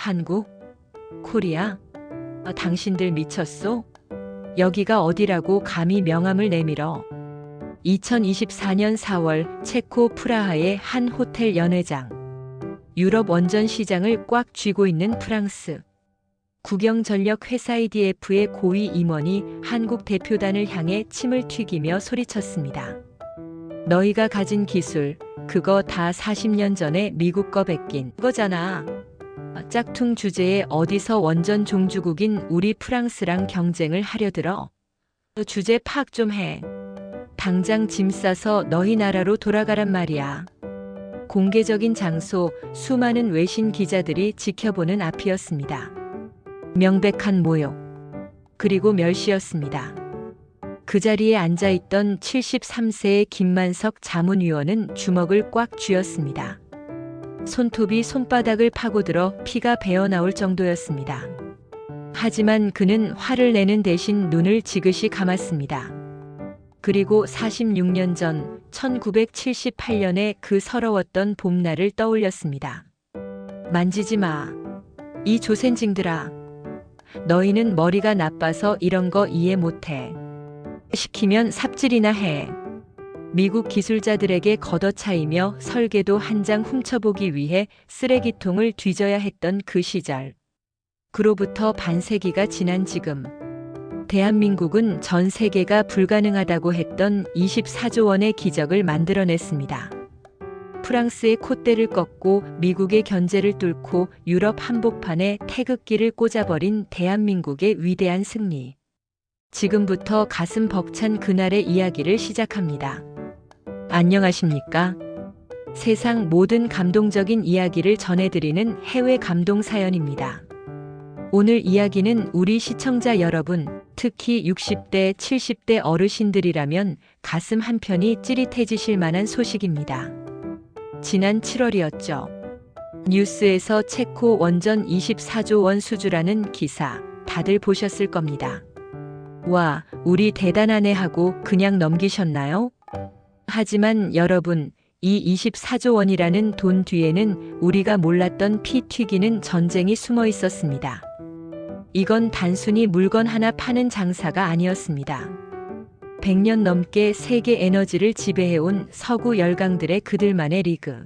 한국? 코리아? 당신들 미쳤소? 여기가 어디라고 감히 명함을 내밀어. 2024년 4월 체코 프라하의 한 호텔 연회장. 유럽 원전 시장을 꽉 쥐고 있는 프랑스. 국영전력 회사 EDF의 고위 임원이 한국 대표단을 향해 침을 튀기며 소리쳤습니다. 너희가 가진 기술, 그거 다 40년 전에 미국 거 베낀 거잖아. 짝퉁 주제에 어디서 원전 종주국인 우리 프랑스랑 경쟁을 하려 들어. 주제 파악 좀 해. 당장 짐 싸서 너희 나라로 돌아가란 말이야. 공개적인 장소, 수많은 외신 기자들이 지켜보는 앞이었습니다. 명백한 모욕, 그리고 멸시였습니다. 그 자리에 앉아있던 73세의 김만석 자문위원은 주먹을 꽉 쥐었습니다. 손톱이 손바닥을 파고들어 피가 배어나올 정도였습니다. 하지만 그는 화를 내는 대신 눈을 지그시 감았습니다. 그리고 46년 전 1978년에 그 서러웠던 봄날을 떠올렸습니다. 만지지 마. 이 조센징들아. 너희는 머리가 나빠서 이런 거 이해 못해. 시키면 삽질이나 해. 미국 기술자들에게 걷어차이며 설계도 한 장 훔쳐보기 위해 쓰레기통을 뒤져야 했던 그 시절. 그로부터 반세기가 지난 지금. 대한민국은 전 세계가 불가능하다고 했던 24조 원의 기적을 만들어냈습니다. 프랑스의 콧대를 꺾고 미국의 견제를 뚫고 유럽 한복판에 태극기를 꽂아버린 대한민국의 위대한 승리. 지금부터 가슴 벅찬 그날의 이야기를 시작합니다. 안녕하십니까? 세상 모든 감동적인 이야기를 전해드리는 해외 감동 사연입니다. 오늘 이야기는 우리 시청자 여러분, 특히 60대, 70대 어르신들이라면 가슴 한편이 찌릿해지실 만한 소식입니다. 지난 7월이었죠. 뉴스에서 체코 원전 24조 원 수주라는 기사 다들 보셨을 겁니다. 와, 우리 대단하네 하고 그냥 넘기셨나요? 하지만 여러분, 이 24조 원이라는 돈 뒤에는 우리가 몰랐던 피 튀기는 전쟁이 숨어 있었습니다. 이건 단순히 물건 하나 파는 장사가 아니었습니다. 100년 넘게 세계 에너지를 지배해온 서구 열강들의 그들만의 리그.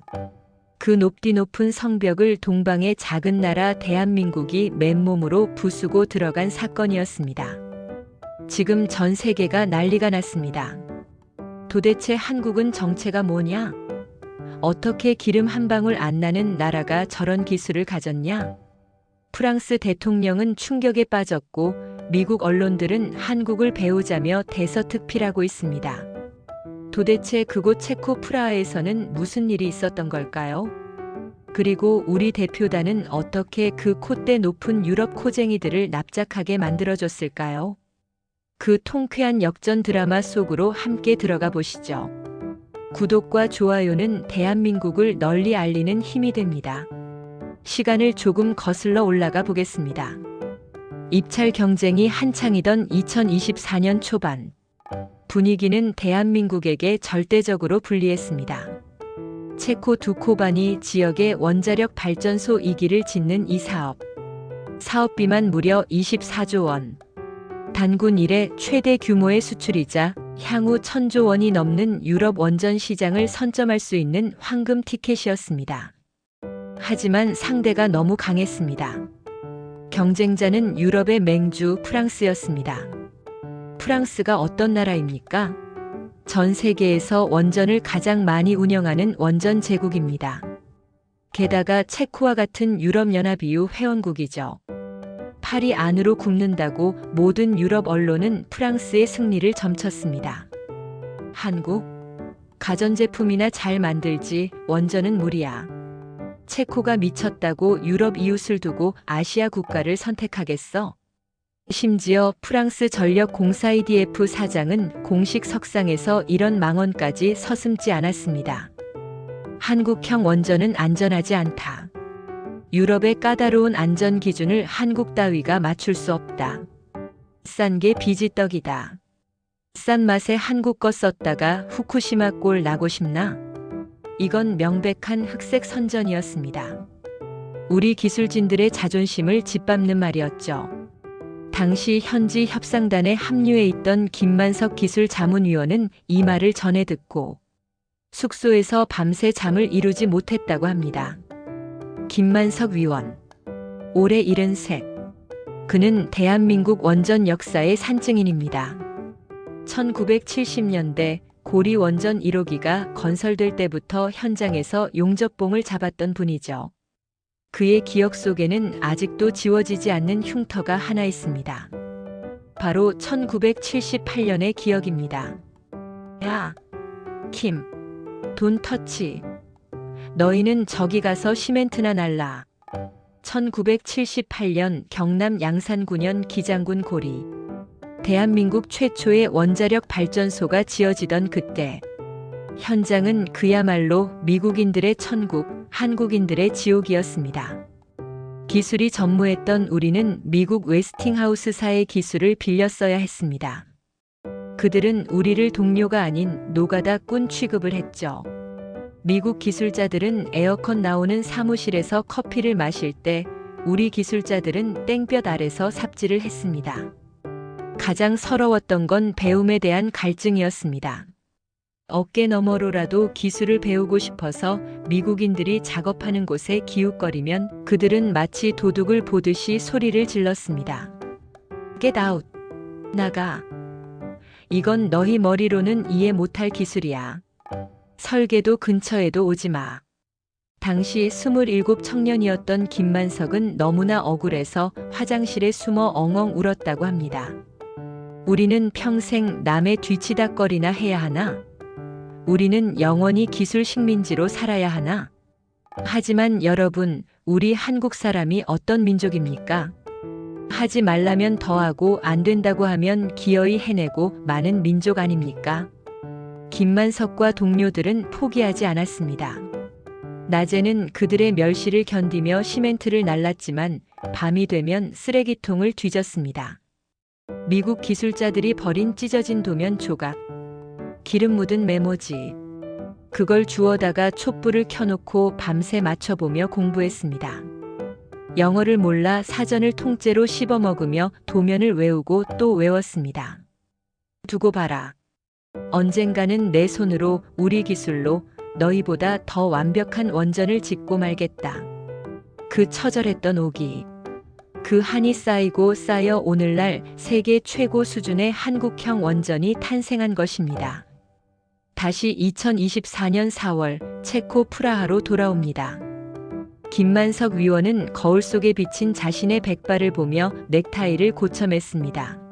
그 높디 높은 성벽을 동방의 작은 나라 대한민국이 맨몸으로 부수고 들어간 사건이었습니다. 지금 전 세계가 난리가 났습니다. 도대체 한국은 정체가 뭐냐? 어떻게 기름 한 방울 안 나는 나라가 저런 기술을 가졌냐? 프랑스 대통령은 충격에 빠졌고 미국 언론들은 한국을 배우자며 대서특필하고 있습니다. 도대체 그곳 체코 프라하에서는 무슨 일이 있었던 걸까요? 그리고 우리 대표단은 어떻게 그 콧대 높은 유럽 코쟁이들을 납작하게 만들어줬을까요? 그 통쾌한 역전 드라마 속으로 함께 들어가 보시죠. 구독과 좋아요는 대한민국을 널리 알리는 힘이 됩니다. 시간을 조금 거슬러 올라가 보겠습니다. 입찰 경쟁이 한창이던 2024년 초반. 분위기는 대한민국에게 절대적으로 불리했습니다. 체코 두코바니 지역의 원자력 발전소 2기를 짓는 이 사업. 사업비만 무려 24조 원. 단군 이래 최대 규모의 수출이자 향후 1000조 원이 넘는 유럽 원전 시장을 선점할 수 있는 황금 티켓이었습니다. 하지만 상대가 너무 강했습니다. 경쟁자는 유럽의 맹주 프랑스였습니다. 프랑스가 어떤 나라입니까? 전 세계에서 원전을 가장 많이 운영하는 원전 제국입니다. 게다가 체코와 같은 유럽연합 EU 회원국이죠. 팔이 안으로 굽는다고 모든 유럽 언론은 프랑스의 승리를 점쳤습니다. 한국? 가전제품이나 잘 만들지 원전은 무리야. 체코가 미쳤다고 유럽 이웃을 두고 아시아 국가를 선택하겠어? 심지어 프랑스 전력공사 EDF 사장은 공식 석상에서 이런 망언까지 서슴지 않았습니다. 한국형 원전은 안전하지 않다. 유럽의 까다로운 안전 기준을 한국 따위가 맞출 수 없다. 싼 게 비지떡이다. 싼 맛에 한국 거 썼다가 후쿠시마 꼴 나고 싶나? 이건 명백한 흑색 선전이었습니다. 우리 기술진들의 자존심을 짓밟는 말이었죠. 당시 현지 협상단에 합류해 있던 김만석 기술자문위원은 이 말을 전해 듣고 숙소에서 밤새 잠을 이루지 못했다고 합니다. 김만석 위원, 올해 73. 그는 대한민국 원전 역사의 산증인입니다. 1970년대 고리 원전 1호기가 건설될 때부터 현장에서 용접봉을 잡았던 분이죠. 그의 기억 속에는 아직도 지워지지 않는 흉터가 하나 있습니다. 바로 1978년의 기억입니다. 야, 킴, 돈 터치. 너희는 저기 가서 시멘트나 날라. 1978년 경남 양산군현 기장군 고리. 대한민국 최초의 원자력 발전소가 지어지던 그때 현장은 그야말로 미국인들의 천국, 한국인들의 지옥이었습니다. 기술이 전무했던 우리는 미국 웨스팅하우스사의 기술을 빌렸어야 했습니다. 그들은 우리를 동료가 아닌 노가다 꾼 취급을 했죠. 미국 기술자들은 에어컨 나오는 사무실에서 커피를 마실 때 우리 기술자들은 땡볕 아래서 삽질을 했습니다. 가장 서러웠던 건 배움에 대한 갈증이었습니다. 어깨 너머로라도 기술을 배우고 싶어서 미국인들이 작업하는 곳에 기웃거리면 그들은 마치 도둑을 보듯이 소리를 질렀습니다. Get out! 나가! 이건 너희 머리로는 이해 못할 기술이야. 설계도 근처에도 오지 마. 당시 27 청년이었던 김만석은 너무나 억울해서 화장실에 숨어 엉엉 울었다고 합니다. 우리는 평생 남의 뒤치다거리나 해야 하나? 우리는 영원히 기술 식민지로 살아야 하나? 하지만 여러분, 우리 한국 사람이 어떤 민족입니까? 하지 말라면 더하고 안 된다고 하면 기어이 해내고 많은 민족 아닙니까? 김만석과 동료들은 포기하지 않았습니다. 낮에는 그들의 멸시를 견디며 시멘트를 날랐지만 밤이 되면 쓰레기통을 뒤졌습니다. 미국 기술자들이 버린 찢어진 도면 조각, 기름 묻은 메모지, 그걸 주워다가 촛불을 켜놓고 밤새 맞춰보며 공부했습니다. 영어를 몰라 사전을 통째로 씹어먹으며 도면을 외우고 또 외웠습니다. 두고 봐라. 언젠가는 내 손으로 우리 기술로 너희보다 더 완벽한 원전을 짓고 말겠다. 그 처절했던 오기. 그 한이 쌓이고 쌓여 오늘날 세계 최고 수준의 한국형 원전이 탄생한 것입니다. 다시 2024년 4월 체코 프라하로 돌아옵니다. 김만석 위원은 거울 속에 비친 자신의 백발을 보며 넥타이를 고쳐맸습니다.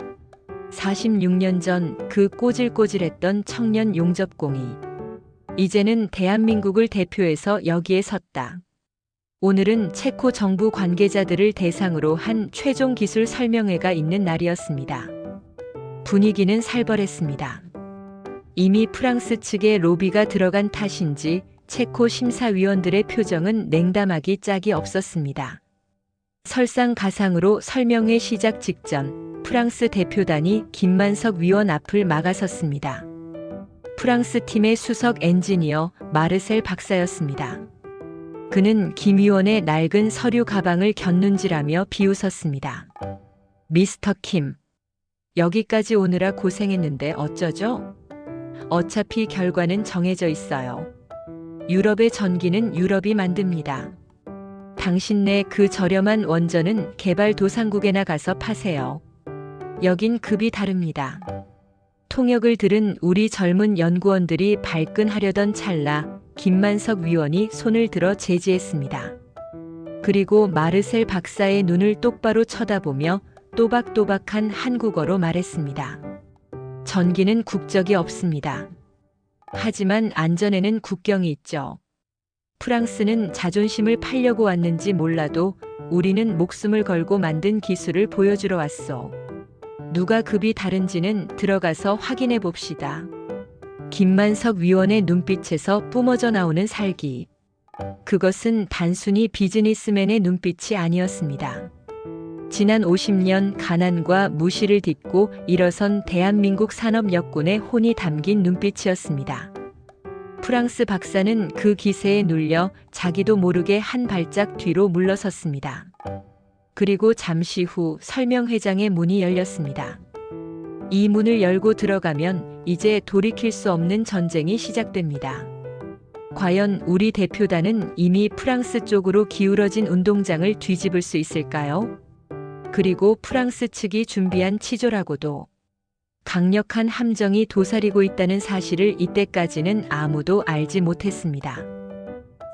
46년 전 그 꼬질꼬질했던 청년 용접공이 이제는 대한민국을 대표해서 여기에 섰다. 오늘은 체코 정부 관계자들을 대상으로 한 최종 기술 설명회가 있는 날이었습니다. 분위기는 살벌했습니다. 이미 프랑스 측의 로비가 들어간 탓인지 체코 심사위원들의 표정은 냉담하기 짝이 없었습니다. 설상가상으로 설명회 시작 직전 프랑스 대표단이 김만석 위원 앞을 막아섰습니다. 프랑스 팀의 수석 엔지니어 마르셀 박사였습니다. 그는 김 위원의 낡은 서류 가방을 곁눈질하며 비웃었습니다. 미스터 킴, 여기까지 오느라 고생했는데 어쩌죠? 어차피 결과는 정해져 있어요. 유럽의 전기는 유럽이 만듭니다. 당신네 그 저렴한 원전은 개발도상국에나 가서 파세요. 여긴 급이 다릅니다. 통역을 들은 우리 젊은 연구원들이 발끈하려던 찰나 김만석 위원이 손을 들어 제지했습니다. 그리고 마르셀 박사의 눈을 똑바로 쳐다보며 또박또박한 한국어로 말했습니다. 전기는 국적이 없습니다. 하지만 안전에는 국경이 있죠. 프랑스는 자존심을 팔려고 왔는지 몰라도 우리는 목숨을 걸고 만든 기술을 보여주러 왔소. 누가 급이 다른지는 들어가서 확인해 봅시다. 김만석 위원의 눈빛에서 뿜어져 나오는 살기. 그것은 단순히 비즈니스맨의 눈빛이 아니었습니다. 지난 50년 가난과 무시를 딛고 일어선 대한민국 산업 여군의 혼이 담긴 눈빛이었습니다. 프랑스 박사는 그 기세에 눌려 자기도 모르게 한 발짝 뒤로 물러섰습니다. 그리고 잠시 후 설명회장의 문이 열렸습니다. 이 문을 열고 들어가면 이제 돌이킬 수 없는 전쟁이 시작됩니다. 과연 우리 대표단은 이미 프랑스 쪽으로 기울어진 운동장을 뒤집을 수 있을까요? 그리고 프랑스 측이 준비한 치졸하고도 강력한 함정이 도사리고 있다는 사실을 이때까지는 아무도 알지 못했습니다.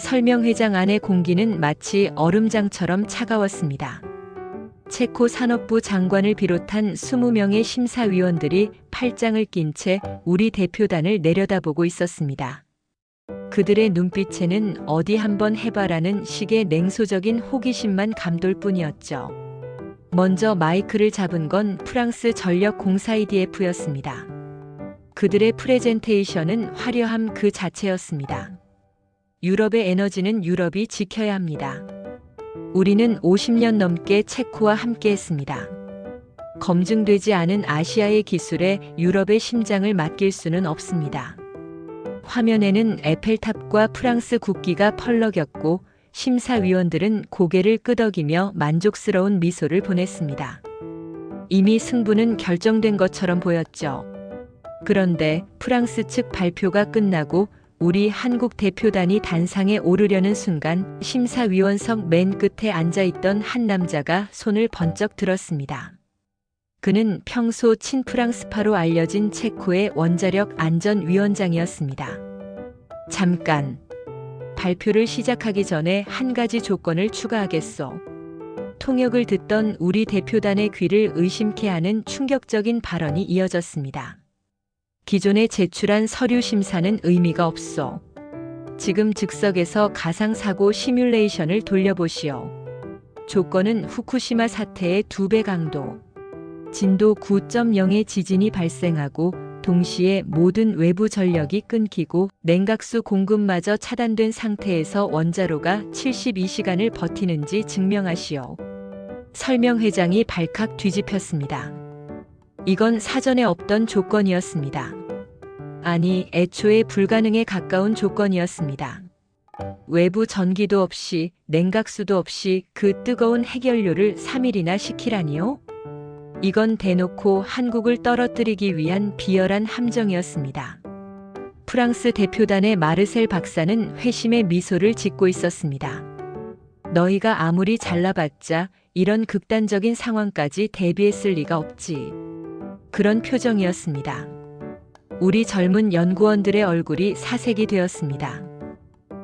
설명회장 안의 공기는 마치 얼음장처럼 차가웠습니다. 체코 산업부 장관을 비롯한 20명의 심사위원들이 팔짱을 낀 채 우리 대표단을 내려다보고 있었습니다. 그들의 눈빛에는 어디 한번 해봐라는 식의 냉소적인 호기심만 감돌 뿐이었죠. 먼저 마이크를 잡은 건 프랑스 전력 공사 EDF였습니다. 그들의 프레젠테이션은 화려함 그 자체였습니다. 유럽의 에너지는 유럽이 지켜야 합니다. 우리는 50년 넘게 체코와 함께했습니다. 검증되지 않은 아시아의 기술에 유럽의 심장을 맡길 수는 없습니다. 화면에는 에펠탑과 프랑스 국기가 펄럭였고 심사위원들은 고개를 끄덕이며 만족스러운 미소를 보냈습니다. 이미 승부는 결정된 것처럼 보였죠. 그런데 프랑스 측 발표가 끝나고 우리 한국 대표단이 단상에 오르려는 순간 심사위원석 맨 끝에 앉아있던 한 남자가 손을 번쩍 들었습니다. 그는 평소 친프랑스파로 알려진 체코의 원자력 안전위원장이었습니다. 잠깐. 발표를 시작하기 전에 한 가지 조건을 추가하겠소. 통역을 듣던 우리 대표단의 귀를 의심케 하는 충격적인 발언이 이어졌습니다. 기존에 제출한 서류 심사는 의미가 없소. 지금 즉석에서 가상사고 시뮬레이션을 돌려보시오. 조건은 후쿠시마 사태의 2배 강도. 진도 9.0의 지진이 발생하고 동시에 모든 외부 전력이 끊기고 냉각수 공급마저 차단된 상태에서 원자로가 72시간을 버티는지 증명하시오. 설명회장이 발칵 뒤집혔습니다. 이건 사전에 없던 조건이었습니다. 아니, 애초에 불가능에 가까운 조건이었습니다. 외부 전기도 없이 냉각수도 없이 그 뜨거운 핵연료를 3일이나 식히라니요? 이건 대놓고 한국을 떨어뜨리기 위한 비열한 함정이었습니다. 프랑스 대표단의 마르셀 박사는 회심의 미소를 짓고 있었습니다. 너희가 아무리 잘나봤자 이런 극단적인 상황까지 대비했을 리가 없지. 그런 표정이었습니다. 우리 젊은 연구원들의 얼굴이 사색이 되었습니다.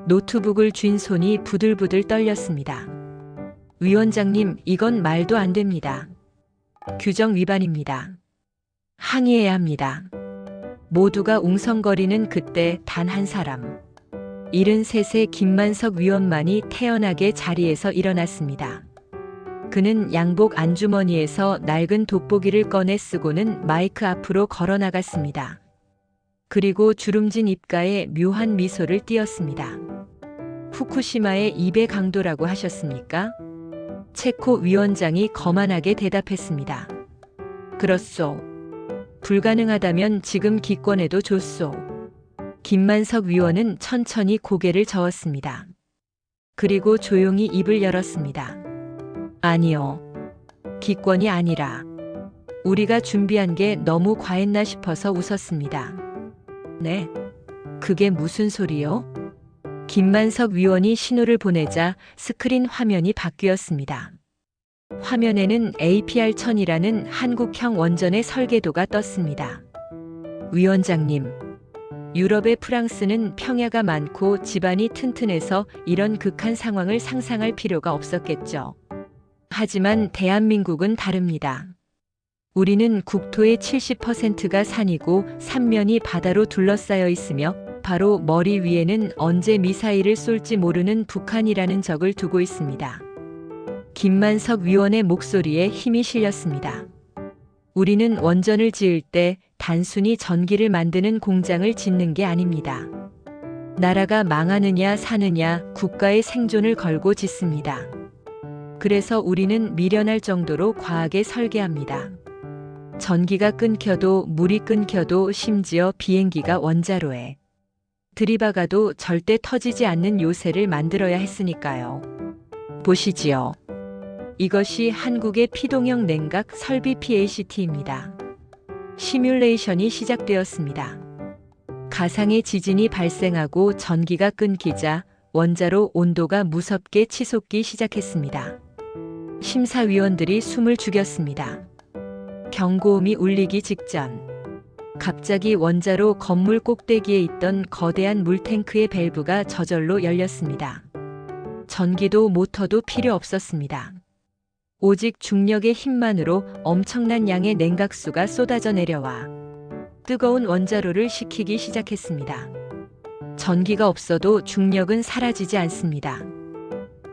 노트북을 쥔 손이 부들부들 떨렸습니다. 위원장님, 이건 말도 안 됩니다. 규정 위반입니다. 항의해야 합니다. 모두가 웅성거리는 그때 단 한 사람. 73세 김만석 위원만이 태연하게 자리에서 일어났습니다. 그는 양복 안주머니에서 낡은 돋보기를 꺼내 쓰고는 마이크 앞으로 걸어 나갔습니다. 그리고 주름진 입가에 묘한 미소를 띄었습니다. 후쿠시마의 2배 강도라고 하셨습니까? 체코 위원장이 거만하게 대답했습니다. 그렇소. 불가능하다면 지금 기권해도 좋소. 김만석 위원은 천천히 고개를 저었습니다. 그리고 조용히 입을 열었습니다. 아니요. 기권이 아니라 우리가 준비한 게 너무 과했나 싶어서 웃었습니다. 네? 그게 무슨 소리요? 김만석 위원이 신호를 보내자 스크린 화면이 바뀌었습니다. 화면에는 APR-1000이라는 한국형 원전의 설계도가 떴습니다. 위원장님, 유럽의 프랑스는 평야가 많고 지반이 튼튼해서 이런 극한 상황을 상상할 필요가 없었겠죠. 하지만 대한민국은 다릅니다. 우리는 국토의 70%가 산이고 삼면이 바다로 둘러싸여 있으며 바로 머리 위에는 언제 미사일을 쏠지 모르는 북한이라는 적을 두고 있습니다. 김만석 위원의 목소리에 힘이 실렸습니다. 우리는 원전을 지을 때 단순히 전기를 만드는 공장을 짓는 게 아닙니다. 나라가 망하느냐 사느냐 국가의 생존을 걸고 짓습니다. 그래서 우리는 미련할 정도로 과하게 설계합니다. 전기가 끊겨도 물이 끊겨도 심지어 비행기가 원자로에 들이박아도 절대 터지지 않는 요새를 만들어야 했으니까요. 보시지요. 이것이 한국의 피동형 냉각 설비 PACT입니다. 시뮬레이션이 시작되었습니다. 가상의 지진이 발생하고 전기가 끊기자 원자로 온도가 무섭게 치솟기 시작했습니다. 심사위원들이 숨을 죽였습니다. 경고음이 울리기 직전 갑자기 원자로 건물 꼭대기에 있던 거대한 물탱크의 밸브가 저절로 열렸습니다. 전기도 모터도 필요 없었습니다. 오직 중력의 힘만으로 엄청난 양의 냉각수가 쏟아져 내려와 뜨거운 원자로를 식히기 시작했습니다. 전기가 없어도 중력은 사라지지 않습니다.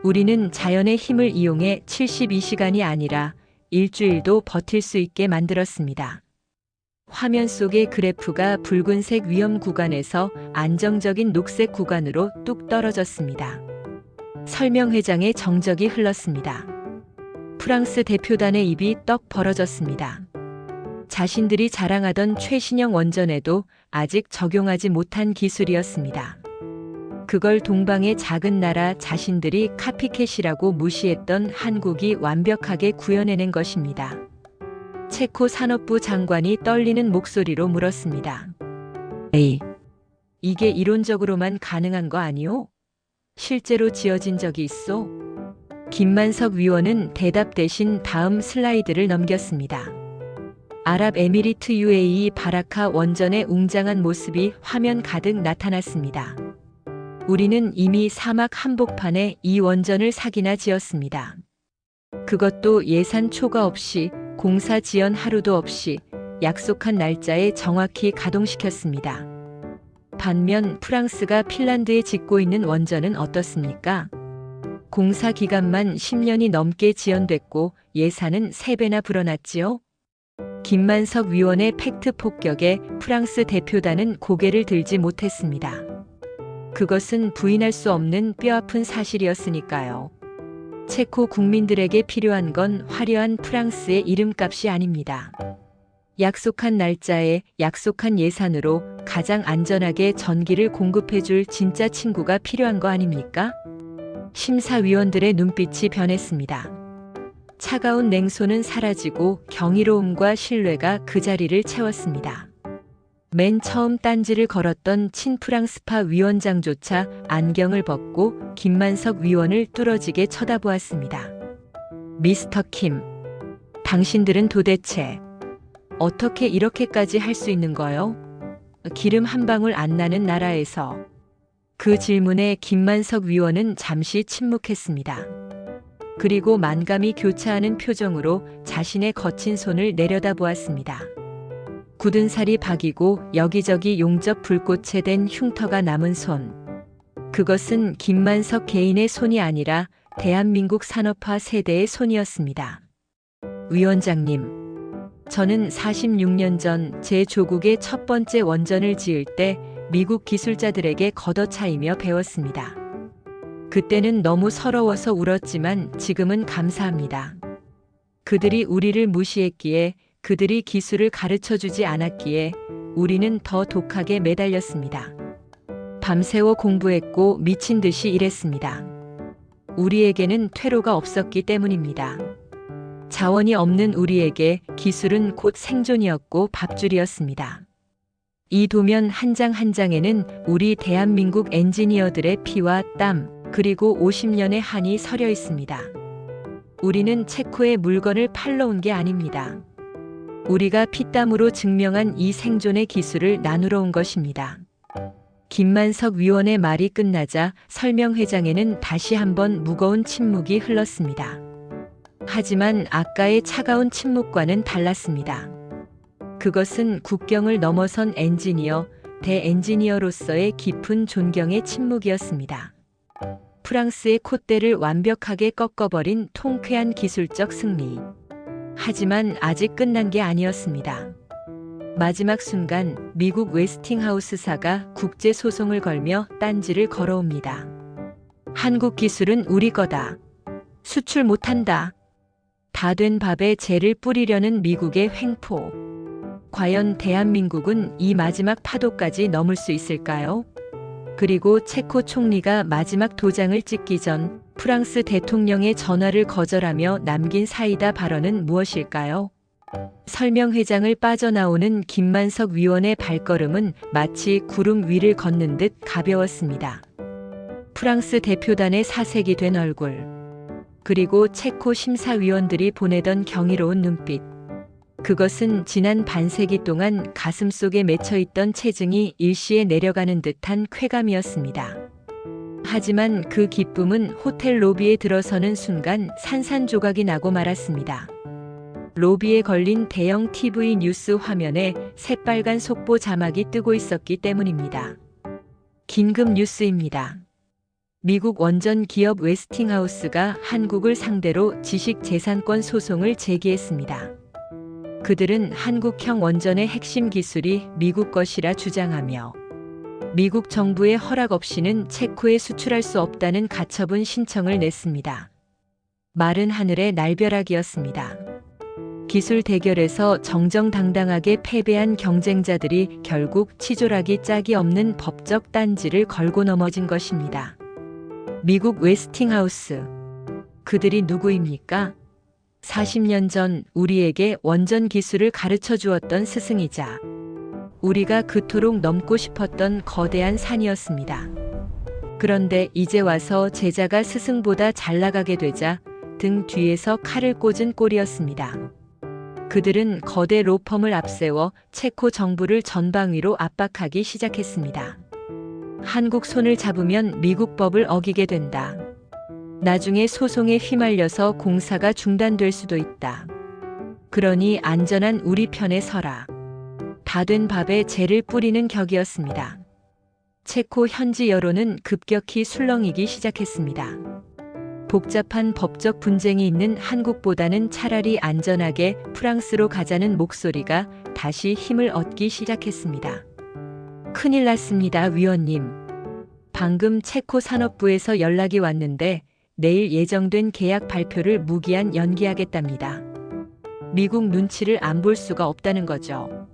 우리는 자연의 힘을 이용해 72시간이 아니라 일주일도 버틸 수 있게 만들었습니다. 화면 속의 그래프가 붉은색 위험 구간에서 안정적인 녹색 구간으로 뚝 떨어졌습니다. 설명회장의 정적이 흘렀습니다. 프랑스 대표단의 입이 떡 벌어졌습니다. 자신들이 자랑하던 최신형 원전에도 아직 적용하지 못한 기술이었습니다. 그걸 동방의 작은 나라 자신들이 카피캣이라고 무시했던 한국이 완벽하게 구현해낸 것입니다. 체코 산업부 장관이 떨리는 목소리로 물었습니다. 에이, 이게 이론적으로만 가능한 거 아니오? 실제로 지어진 적이 있어? 김만석 위원은 대답 대신 다음 슬라이드를 넘겼습니다. 아랍에미리트 UAE 바라카 원전의 웅장한 모습이 화면 가득 나타났습니다. 우리는 이미 사막 한복판에 이 원전을 4기나 지었습니다. 그것도 예산 초과 없이 공사 지연 하루도 없이 약속한 날짜에 정확히 가동시켰습니다. 반면 프랑스가 핀란드에 짓고 있는 원전은 어떻습니까? 공사 기간만 10년이 넘게 지연됐고 예산은 3배나 불어났지요. 김만석 위원의 팩트 폭격에 프랑스 대표단은 고개를 들지 못했습니다. 그것은 부인할 수 없는 뼈아픈 사실이었으니까요. 체코 국민들에게 필요한 건 화려한 프랑스의 이름값이 아닙니다. 약속한 날짜에 약속한 예산으로 가장 안전하게 전기를 공급해줄 진짜 친구가 필요한 거 아닙니까? 심사위원들의 눈빛이 변했습니다. 차가운 냉소는 사라지고 경이로움과 신뢰가 그 자리를 채웠습니다. 맨 처음 딴지를 걸었던 친프랑스파 위원장조차 안경을 벗고 김만석 위원을 뚫어지게 쳐다보았습니다. 미스터 킴, 당신들은 도대체 어떻게 이렇게까지 할 수 있는 거요? 기름 한 방울 안 나는 나라에서. 그 질문에 김만석 위원은 잠시 침묵했습니다. 그리고 만감이 교차하는 표정으로 자신의 거친 손을 내려다보았습니다. 굳은 살이 박이고 여기저기 용접 불꽃에 댄 흉터가 남은 손. 그것은 김만석 개인의 손이 아니라 대한민국 산업화 세대의 손이었습니다. 위원장님, 저는 46년 전 제 조국의 첫 번째 원전을 지을 때 미국 기술자들에게 걷어차이며 배웠습니다. 그때는 너무 서러워서 울었지만 지금은 감사합니다. 그들이 우리를 무시했기에, 그들이 기술을 가르쳐주지 않았기에 우리는 더 독하게 매달렸습니다. 밤새워 공부했고 미친 듯이 일했습니다. 우리에게는 퇴로가 없었기 때문입니다. 자원이 없는 우리에게 기술은 곧 생존이었고 밥줄이었습니다. 이 도면 한 장 한 장에는 우리 대한민국 엔지니어들의 피와 땀, 그리고 50년의 한이 서려 있습니다. 우리는 체코의 물건을 팔러 온 게 아닙니다. 우리가 피땀으로 증명한 이 생존의 기술을 나누러 온 것입니다. 김만석 위원의 말이 끝나자 설명회장에는 다시 한번 무거운 침묵이 흘렀습니다. 하지만 아까의 차가운 침묵과는 달랐습니다. 그것은 국경을 넘어선 엔지니어, 대엔지니어로서의 깊은 존경의 침묵이었습니다. 프랑스의 콧대를 완벽하게 꺾어버린 통쾌한 기술적 승리. 하지만 아직 끝난 게 아니었습니다. 마지막 순간 미국 웨스팅하우스사가 국제 소송을 걸며 딴지를 걸어옵니다. 한국 기술은 우리 거다. 수출 못한다. 다 된 밥에 재를 뿌리려는 미국의 횡포. 과연 대한민국은 이 마지막 파도까지 넘을 수 있을까요? 그리고 체코 총리가 마지막 도장을 찍기 전 프랑스 대통령의 전화를 거절하며 남긴 사이다 발언은 무엇일까요? 설명회장을 빠져나오는 김만석 위원의 발걸음은 마치 구름 위를 걷는 듯 가벼웠습니다. 프랑스 대표단의 사색이 된 얼굴, 그리고 체코 심사위원들이 보내던 경이로운 눈빛. 그것은 지난 반세기 동안 가슴속에 맺혀있던 체증이 일시에 내려가는 듯한 쾌감이었습니다. 하지만 그 기쁨은 호텔 로비에 들어서는 순간 산산조각이 나고 말았습니다. 로비에 걸린 대형 TV 뉴스 화면에 새빨간 속보 자막이 뜨고 있었기 때문입니다. 긴급 뉴스입니다. 미국 원전 기업 웨스팅하우스가 한국을 상대로 지식재산권 소송을 제기했습니다. 그들은 한국형 원전의 핵심 기술이 미국 것이라 주장하며 미국 정부의 허락 없이는 체코에 수출할 수 없다는 가처분 신청을 냈습니다. 마른 하늘의 날벼락이었습니다. 기술 대결에서 정정당당하게 패배한 경쟁자들이 결국 치졸하기 짝이 없는 법적 단지를 걸고 넘어진 것입니다. 미국 웨스팅하우스. 그들이 누구입니까? 40년 전 우리에게 원전 기술을 가르쳐 주었던 스승이자 우리가 그토록 넘고 싶었던 거대한 산이었습니다. 그런데 이제 와서 제자가 스승보다 잘 나가게 되자 등 뒤에서 칼을 꽂은 꼴이었습니다. 그들은 거대 로펌을 앞세워 체코 정부를 전방위로 압박하기 시작했습니다. 한국 손을 잡으면 미국 법을 어기게 된다. 나중에 소송에 휘말려서 공사가 중단될 수도 있다. 그러니 안전한 우리 편에 서라. 다 된 밥에 재를 뿌리는 격이었습니다. 체코 현지 여론은 급격히 술렁이기 시작했습니다. 복잡한 법적 분쟁이 있는 한국보다는 차라리 안전하게 프랑스로 가자는 목소리가 다시 힘을 얻기 시작했습니다. 큰일 났습니다, 위원님. 방금 체코 산업부에서 연락이 왔는데 내일 예정된 계약 발표를 무기한 연기하겠답니다. 미국 눈치를 안 볼 수가 없다는 거죠.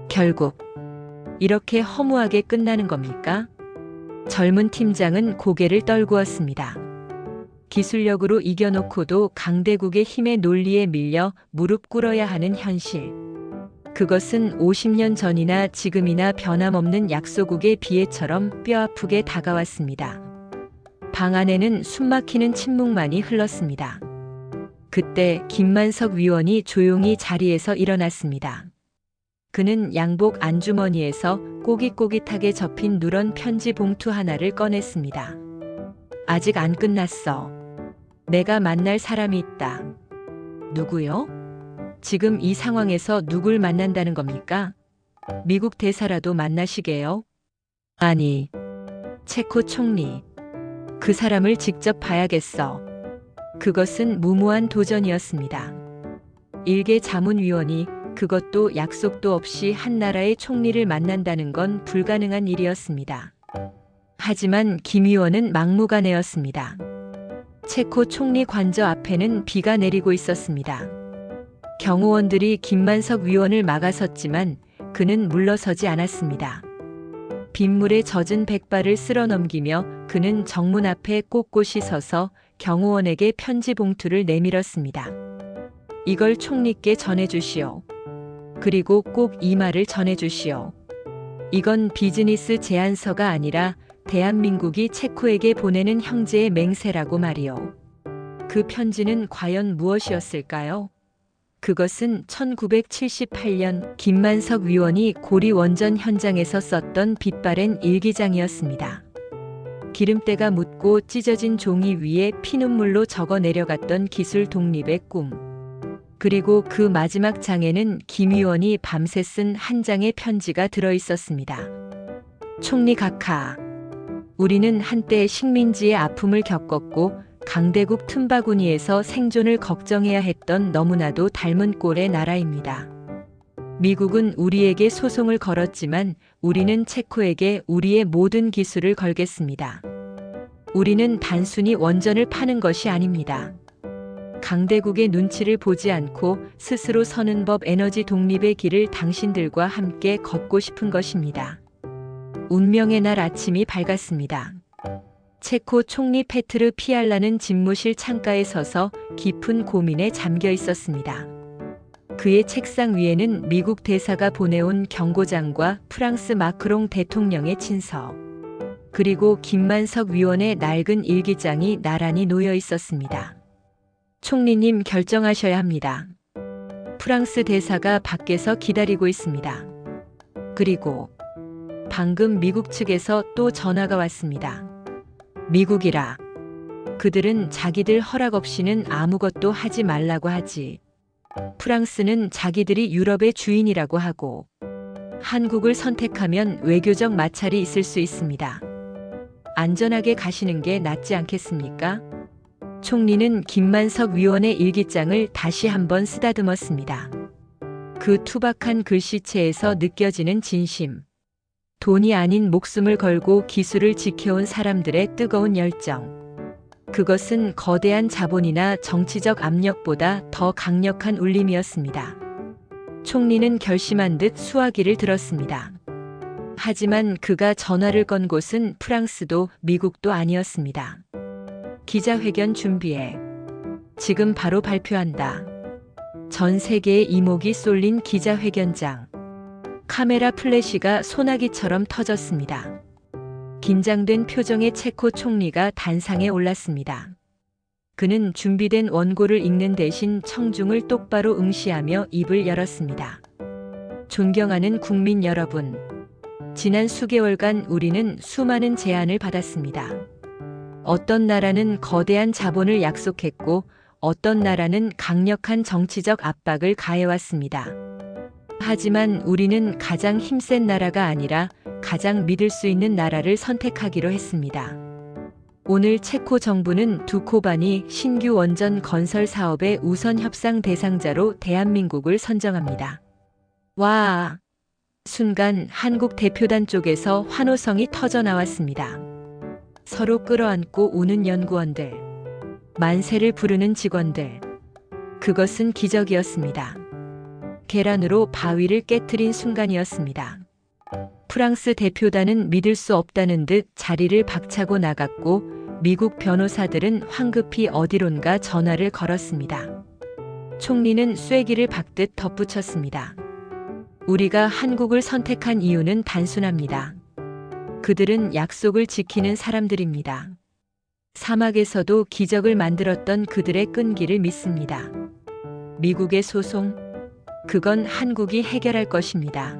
결국 이렇게 허무하게 끝나는 겁니까? 젊은 팀장은 고개를 떨구었습니다. 기술력으로 이겨놓고도 강대국의 힘의 논리에 밀려 무릎 꿇어야 하는 현실. 그것은 50년 전이나 지금이나 변함없는 약소국의 비애처럼 뼈아프게 다가왔습니다. 방 안에는 숨막히는 침묵만이 흘렀습니다. 그때 김만석 위원이 조용히 자리에서 일어났습니다. 그는 양복 안주머니에서 꼬깃꼬깃하게 접힌 누런 편지 봉투 하나를 꺼냈습니다. 아직 안 끝났어. 내가 만날 사람이 있다. 누구요? 지금 이 상황에서 누굴 만난다는 겁니까? 미국 대사라도 만나시게요? 아니, 체코 총리. 그 사람을 직접 봐야겠어. 그것은 무모한 도전이었습니다. 일개 자문위원이 그것도 약속도 없이 한 나라의 총리를 만난다는 건 불가능한 일이었습니다. 하지만 김 의원은 막무가내였습니다. 체코 총리 관저 앞에는 비가 내리고 있었습니다. 경호원들이 김만석 위원을 막아섰지만 그는 물러서지 않았습니다. 빗물에 젖은 백발을 쓸어 넘기며 그는 정문 앞에 꼿꼿이 서서 경호원에게 편지 봉투를 내밀었습니다. 이걸 총리께 전해주시오. 그리고 꼭 이 말을 전해주시오. 이건 비즈니스 제안서가 아니라 대한민국이 체코에게 보내는 형제의 맹세라고 말이오. 그 편지는 과연 무엇이었을까요? 그것은 1978년 김만석 위원이 고리 원전 현장에서 썼던 빛바랜 일기장이었습니다. 기름때가 묻고 찢어진 종이 위에 피눈물로 적어 내려갔던 기술 독립의 꿈. 그리고 그 마지막 장에는 김 의원이 밤새 쓴 한 장의 편지가 들어 있었습니다. 총리 각하, 우리는 한때 식민지의 아픔을 겪었고 강대국 틈바구니에서 생존을 걱정해야 했던 너무나도 닮은 꼴의 나라입니다. 미국은 우리에게 소송을 걸었지만 우리는 체코에게 우리의 모든 기술을 걸겠습니다. 우리는 단순히 원전을 파는 것이 아닙니다. 강대국의 눈치를 보지 않고 스스로 서는 법 에너지 독립의 길을 당신들과 함께 걷고 싶은 것입니다. 운명의 날 아침이 밝았습니다. 체코 총리 페트르 피알라는 집무실 창가에 서서 깊은 고민에 잠겨 있었습니다. 그의 책상 위에는 미국 대사가 보내온 경고장과 프랑스 마크롱 대통령의 친서, 그리고 김만석 위원의 낡은 일기장이 나란히 놓여 있었습니다. 총리님, 결정하셔야 합니다. 프랑스 대사가 밖에서 기다리고 있습니다. 그리고 방금 미국 측에서 또 전화가 왔습니다. 미국이라. 그들은 자기들 허락 없이는 아무것도 하지 말라고 하지. 프랑스는 자기들이 유럽의 주인이라고 하고, 한국을 선택하면 외교적 마찰이 있을 수 있습니다. 안전하게 가시는 게 낫지 않겠습니까? 총리는 김만석 위원의 일기장을 다시 한번 쓰다듬었습니다. 그 투박한 글씨체에서 느껴지는 진심. 돈이 아닌 목숨을 걸고 기술을 지켜온 사람들의 뜨거운 열정. 그것은 거대한 자본이나 정치적 압력보다 더 강력한 울림이었습니다. 총리는 결심한 듯 수화기를 들었습니다. 하지만 그가 전화를 건 곳은 프랑스도 미국도 아니었습니다. 기자회견 준비해. 지금 바로 발표한다. 전 세계의 이목이 쏠린 기자회견장. 카메라 플래시가 소나기처럼 터졌습니다. 긴장된 표정의 체코 총리가 단상에 올랐습니다. 그는 준비된 원고를 읽는 대신 청중을 똑바로 응시하며 입을 열었습니다. 존경하는 국민 여러분, 지난 수개월간 우리는 수많은 제안을 받았습니다. 어떤 나라는 거대한 자본을 약속했고, 어떤 나라는 강력한 정치적 압박을 가해왔습니다. 하지만 우리는 가장 힘센 나라가 아니라 가장 믿을 수 있는 나라를 선택하기로 했습니다. 오늘 체코 정부는 두코바니 신규 원전 건설 사업의 우선 협상 대상자로 대한민국을 선정합니다. 와! 순간 한국 대표단 쪽에서 환호성이 터져 나왔습니다. 서로 끌어안고 우는 연구원들, 만세를 부르는 직원들. 그것은 기적이었습니다. 계란으로 바위를 깨트린 순간이었습니다. 프랑스 대표단은 믿을 수 없다는 듯 자리를 박차고 나갔고, 미국 변호사들은 황급히 어디론가 전화를 걸었습니다. 총리는 쐐기를 박듯 덧붙였습니다. 우리가 한국을 선택한 이유는 단순합니다. 그들은 약속을 지키는 사람들입니다. 사막에서도 기적을 만들었던 그들의 끈기를 믿습니다. 미국의 소송, 그건 한국이 해결할 것입니다.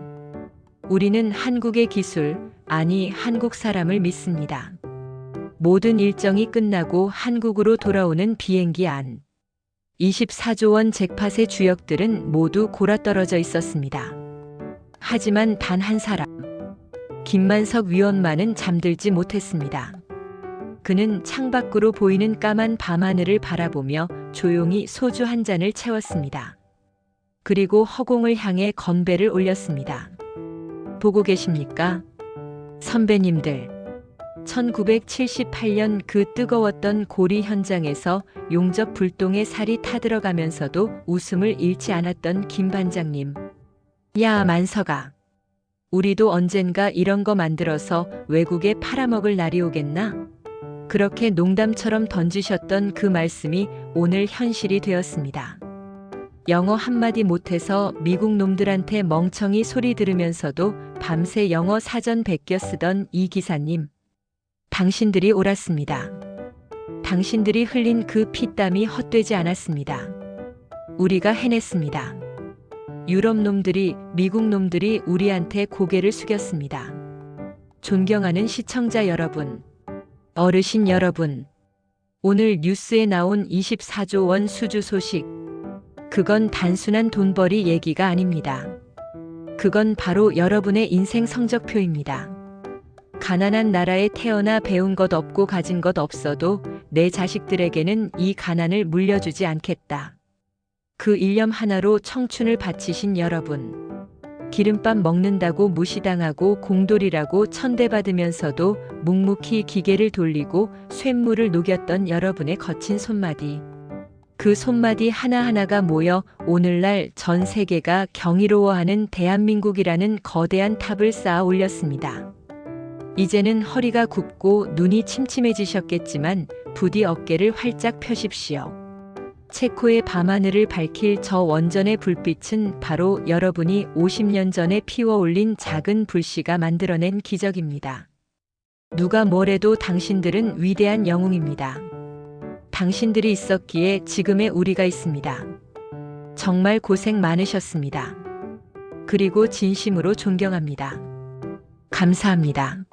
우리는 한국의 기술, 아니 한국 사람을 믿습니다. 모든 일정이 끝나고 한국으로 돌아오는 비행기 안. 24조 원 잭팟의 주역들은 모두 골아떨어져 있었습니다. 하지만 단 한 사람, 김만석 위원만은 잠들지 못했습니다. 그는 창밖으로 보이는 까만 밤하늘을 바라보며 조용히 소주 한 잔을 채웠습니다. 그리고 허공을 향해 건배를 올렸습니다. 보고 계십니까? 선배님들. 1978년 그 뜨거웠던 고리 현장에서 용접 불똥에 살이 타들어가면서도 웃음을 잃지 않았던 김 반장님. 야, 만석아. 우리도 언젠가 이런 거 만들어서 외국에 팔아먹을 날이 오겠나? 그렇게 농담처럼 던지셨던 그 말씀이 오늘 현실이 되었습니다. 영어 한마디 못해서 미국 놈들한테 멍청이 소리 들으면서도 밤새 영어 사전 베껴 쓰던 이 기사님. 당신들이 옳았습니다. 당신들이 흘린 그 피땀이 헛되지 않았습니다. 우리가 해냈습니다. 유럽 놈들이, 미국 놈들이 우리한테 고개를 숙였습니다. 존경하는 시청자 여러분, 어르신 여러분, 오늘 뉴스에 나온 24조 원 수주 소식, 그건 단순한 돈벌이 얘기가 아닙니다. 그건 바로 여러분의 인생 성적표입니다. 가난한 나라에 태어나 배운 것 없고 가진 것 없어도 내 자식들에게는 이 가난을 물려주지 않겠다. 그 일념 하나로 청춘을 바치신 여러분. 기름밥 먹는다고 무시당하고 공돌이라고 천대받으면서도 묵묵히 기계를 돌리고 쇳물을 녹였던 여러분의 거친 손마디. 그 손마디 하나하나가 모여 오늘날 전 세계가 경이로워하는 대한민국이라는 거대한 탑을 쌓아 올렸습니다. 이제는 허리가 굽고 눈이 침침해지셨겠지만 부디 어깨를 활짝 펴십시오. 체코의 밤하늘을 밝힐 저 원전의 불빛은 바로 여러분이 50년 전에 피워 올린 작은 불씨가 만들어낸 기적입니다. 누가 뭐래도 당신들은 위대한 영웅입니다. 당신들이 있었기에 지금의 우리가 있습니다. 정말 고생 많으셨습니다. 그리고 진심으로 존경합니다. 감사합니다.